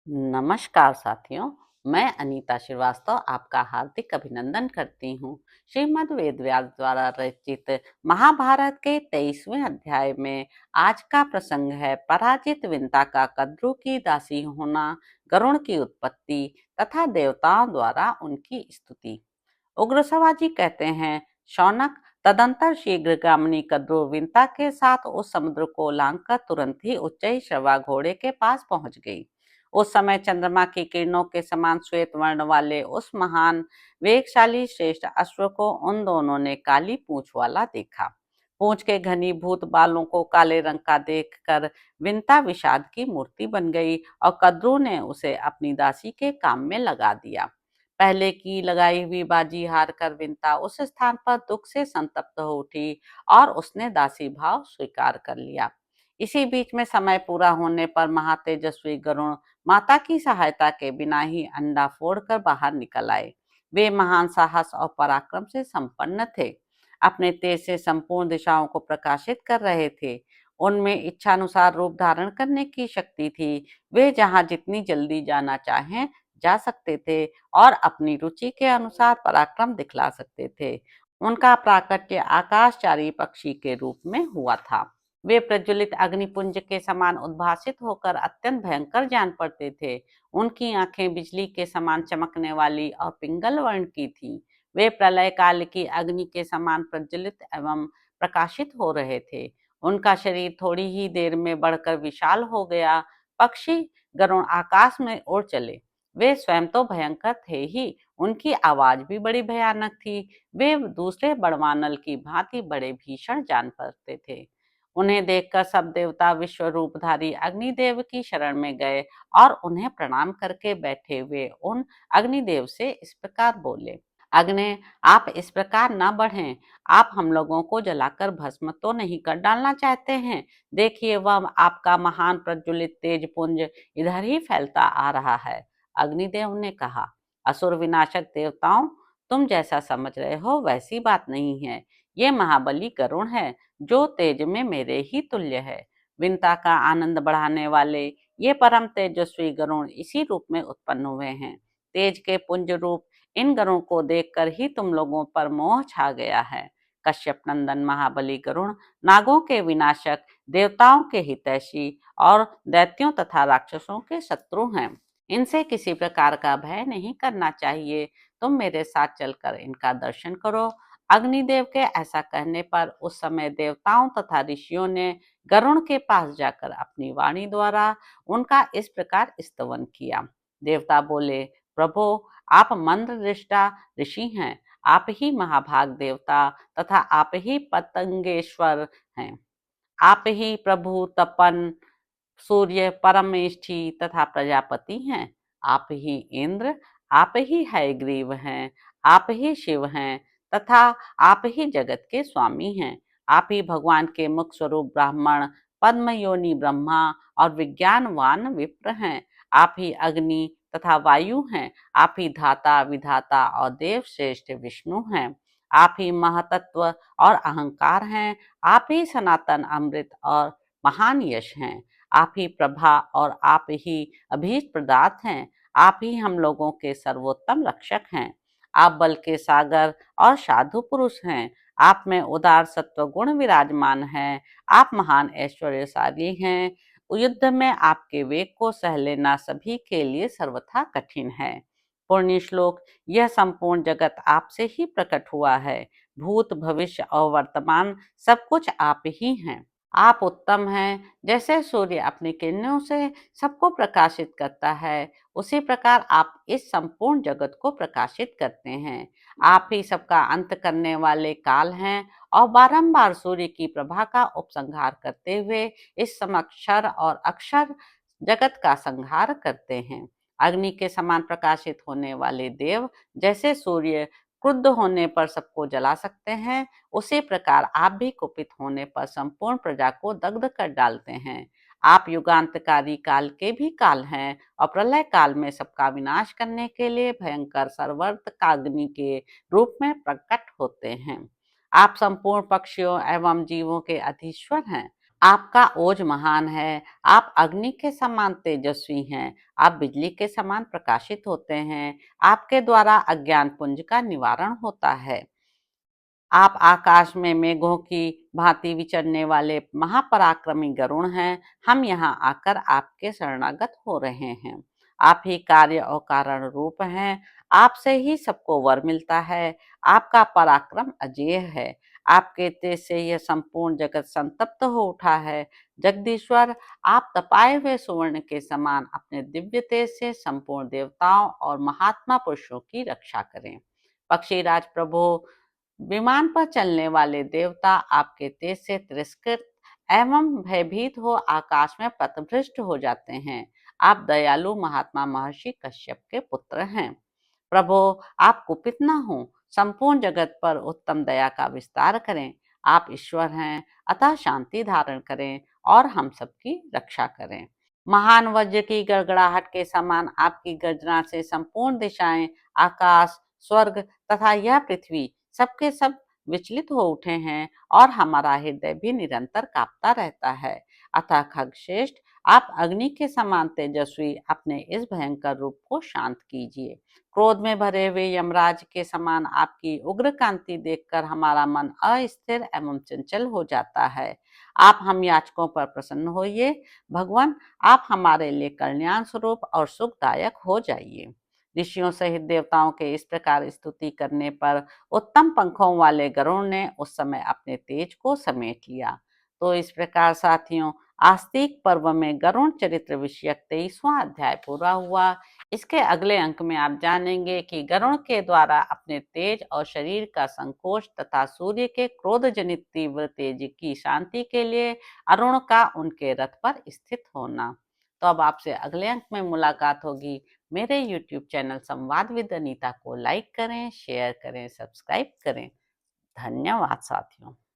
नमस्कार साथियों। मैं अनीता श्रीवास्तव आपका हार्दिक अभिनंदन करती हूँ। श्रीमद् वेदव्यास द्वारा रचित महाभारत के 23वें अध्याय में आज का प्रसंग है पराजित विंता का कद्रु की दासी होना, गरुण की उत्पत्ति तथा देवताओं द्वारा उनकी स्तुति। उग्रसवा जी कहते हैं, शौनक, तदंतर शीघ्रगामिनी कद्रु विंता के साथ उस समुद्र को लांघकर तुरंत ही उच्चई श्रवा घोड़े के पास पहुंच गई। उस समय चंद्रमा की किरणों के समान श्वेत वर्ण वाले उस महान वेगशाली श्रेष्ठ अश्व को उन दोनों ने काली पूंछ वाला देखा। पूंछ के घनीभूत बालों को काले रंग का देखकर विंता विषाद की मूर्ति बन गई और कद्रू ने उसे अपनी दासी के काम में लगा दिया। पहले की लगाई हुई बाजी हार कर विंता उस स्थान पर दुख से संतप्त हो उठी और उसने दासी भाव स्वीकार कर लिया। इसी बीच में समय पूरा होने पर महातेजस्वी गरुण माता की सहायता के बिना ही अंडा फोड़कर बाहर निकल आए। वे महान साहस और पराक्रम से संपन्न थे। अपने तेज से संपूर्ण दिशाओं को प्रकाशित कर रहे थे। उनमें इच्छानुसार रूप धारण करने की शक्ति थी। वे जहां जितनी जल्दी जाना चाहें जा सकते थे और अपनी रुचि के अनुसार पराक्रम दिखला सकते थे। उनका प्राकट्य आकाशचारी पक्षी के रूप में हुआ था। वे प्रज्वलित अग्निपुंज के समान उद्भासित होकर अत्यंत भयंकर जान पड़ते थे। उनकी आंखें बिजली के समान चमकने वाली और पिंगल वर्ण की थीं। वे प्रलय काल की अग्नि के समान प्रज्वलित एवं प्रकाशित हो रहे थे। उनका शरीर थोड़ी ही देर में बढ़कर विशाल हो गया। पक्षी गरुण आकाश में उड़ चले। वे स्वयं तो भयंकर थे ही, उनकी आवाज भी बड़ी भयानक थी। वे दूसरे बड़वानल की भांति बड़े भीषण जान पड़ते थे। उन्हें देखकर सब देवता विश्व रूपधारी अग्निदेव की शरण में गए और उन्हें प्रणाम करके बैठे हुए उन अग्निदेव से इस प्रकार बोले। अग्नि, आप इस प्रकार न बढ़ें। आप हम लोगों को जलाकर भस्म तो नहीं कर डालना चाहते हैं? देखिए, वह आपका महान प्रज्वलित तेज पुंज इधर ही फैलता आ रहा है। अग्निदेव ने कहा, असुर विनाशक देवताओं, तुम जैसा समझ रहे हो वैसी बात नहीं है। ये महाबली गरुण है, जो तेज में मेरे ही तुल्य है। विंता का आनंद बढ़ाने वाले ये परम तेजस्वी गरुण इसी रूप में उत्पन्न हुए हैं। तेज के पुंज रूप इन गरुण को देखकर ही तुम लोगों पर मोह छा गया है। कश्यप नंदन महाबली गरुण नागों के विनाशक, देवताओं के हितैषी और दैत्यों तथा राक्षसों के शत्रु हैं। इनसे किसी प्रकार का भय नहीं करना चाहिए। तुम मेरे साथ चलकर इनका दर्शन करो। अग्निदेव के ऐसा कहने पर उस समय देवताओं तथा ऋषियों ने गरुण के पास जाकर अपनी वाणी द्वारा उनका इस प्रकार स्तवन किया। देवता बोले, प्रभो, आप मंद दृष्टा ऋषि हैं। आप ही महाभाग देवता तथा आप ही पतंगेश्वर हैं। आप ही प्रभु, तपन, सूर्य, परमेष्ठी तथा प्रजापति हैं। आप ही इंद्र, आप ही हयग्रीव हैं। आप ही शिव हैं तथा आप ही जगत के स्वामी हैं। आप ही भगवान के मुख स्वरूप ब्राह्मण, पद्म योनि ब्रह्मा और विज्ञानवान विप्र हैं। आप ही अग्नि तथा वायु हैं। आप ही धाता, विधाता और देव श्रेष्ठ विष्णु हैं। आप ही महतत्व और अहंकार हैं। आप ही सनातन अमृत और महान यश हैं। आप ही प्रभा और आप ही अभीष्ट प्रदात हैं। आप ही हम लोगों के सर्वोत्तम रक्षक हैं। आप बल के सागर और साधु पुरुष हैं। आप में उदार सत्व गुण विराजमान है। आप महान ऐश्वर्यशाली हैं। युद्ध में आपके वेग को सह लेना सभी के लिए सर्वथा कठिन है। पुण्य श्लोक, यह संपूर्ण जगत आपसे ही प्रकट हुआ है। भूत, भविष्य और वर्तमान सब कुछ आप ही हैं। आप उत्तम हैं। जैसे सूर्य अपनी किरणों से सबको प्रकाशित करता है, उसी प्रकार आप इस संपूर्ण जगत को प्रकाशित करते हैं। आप ही सबका अंत करने वाले काल हैं और बारंबार सूर्य की प्रभा का उपसंहार करते हुए इस समक्षर और अक्षर जगत का संहार करते हैं। अग्नि के समान प्रकाशित होने वाले देव जैसे सूर्य क्रुद्ध होने पर सबको जला सकते हैं, उसी प्रकार आप भी कुपित होने पर संपूर्ण प्रजा को दग्ध कर डालते हैं। आप युगांतकारी काल के भी काल हैं और प्रलय काल में सबका विनाश करने के लिए भयंकर सर्वर्थकाग्नि के रूप में प्रकट होते हैं। आप संपूर्ण पक्षियों एवं जीवों के अधीश्वर हैं। आपका ओज महान है, आप अग्नि के समान तेजस्वी हैं, आप बिजली के समान प्रकाशित होते हैं, आपके द्वारा अज्ञान पुंज का निवारण होता है। आप आकाश में मेघों की भांति विचरने वाले महापराक्रमी गरुण हैं। हम यहाँ आकर आपके शरणागत हो रहे हैं। आप ही कार्य और कारण रूप हैं। आपसे ही सबको वर मिलता है। आपका पराक्रम अजेय है। आपके तेज से यह संपूर्ण जगत संतप्त हो उठा है। जगदीश्वर, आप तपाए हुए सुवर्ण के समान अपने दिव्य तेज से संपूर्ण देवताओं और महात्मा पुरुषों की रक्षा करें। पक्षीराज प्रभु, विमान पर चलने वाले देवता आपके तेज से तिरस्कृत एवं भयभीत हो आकाश में पथभ्रष्ट हो जाते हैं। आप दयालु महात्मा महर्षि कश्यप के पुत्र हैं। प्रभु, आप कुपित न हो, संपूर्ण जगत पर उत्तम दया का विस्तार करें। आप ईश्वर हैं, अतः शांति धारण करें और हम सबकी रक्षा करें। महान वज्र की गड़गड़ाहट के समान आपकी गर्जना से संपूर्ण दिशाएं, आकाश, स्वर्ग तथा यह पृथ्वी सबके सब विचलित हो उठे हैं और हमारा हृदय भी निरंतर कांपता रहता है। अतः खगश्रेष्ठ, आप अग्नि के समान तेजस्वी अपने इस भयंकर रूप को शांत कीजिए। क्रोध में भरे हुए यमराज के समान आपकी उग्र कांति देखकर हमारा मन अस्थिर एवं चंचल हो जाता है। आप हम याचकों पर प्रसन्न होइए। भगवान, आप हमारे लिए कल्याण स्वरूप और सुखदायक हो जाइए। ऋषियों सहित देवताओं के इस प्रकार स्तुति करने पर उत्तम पंखों वाले गरुड़ ने उस समय अपने तेज को समेट लिया। तो इस प्रकार साथियों, आस्तिक पर्व में गरुड़ चरित्र विषयक 23वां अध्याय पूरा हुआ। इसके अगले अंक में आप जानेंगे कि गरुड़ के द्वारा अपने तेज और शरीर का संकोच तथा सूर्य के क्रोध जनित तीव्र तेज की शांति के लिए अरुण का उनके रथ पर स्थित होना। तो अब आपसे अगले अंक में मुलाकात होगी। मेरे YouTube चैनल संवाद विद अनीता को लाइक करें, शेयर करें, सब्सक्राइब करें। धन्यवाद साथियों।